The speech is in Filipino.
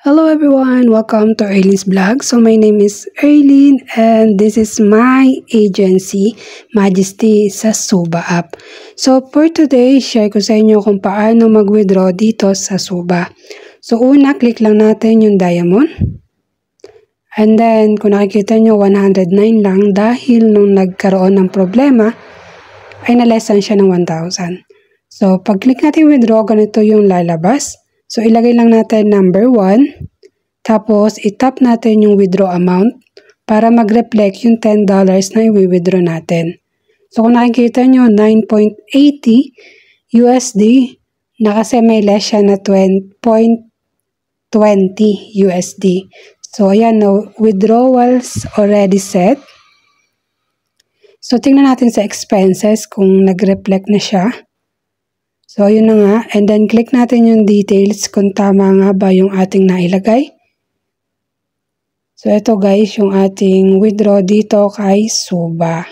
Hello everyone, welcome to Arlene's Vlog. So my name is Arlene and this is my agency, Majesty sa Suba app. So for today, share ko sa inyo kung paano mag-withdraw dito sa Suba. So una, click lang natin yung diamond. And then kung nakikita nyo 109 lang dahil nung nagkaroon ng problema ay nalesan siya ng 1,000. So pag click natin withdraw, ganito yung lalabas. So, ilagay lang natin number 1, tapos itap natin yung withdraw amount para mag-reflect yung $10 na i-withdraw natin. So, kung nakikita nyo, 9.80 USD, na kasi may less siya na 20.20 USD. So, ayan, no, withdrawals already set. So, tingnan natin sa expenses kung nag-reflect na siya. So, yun na nga. And then, click natin yung details kung tama nga ba yung ating nailagay. So, ito guys, yung ating withdraw dito kay Suba.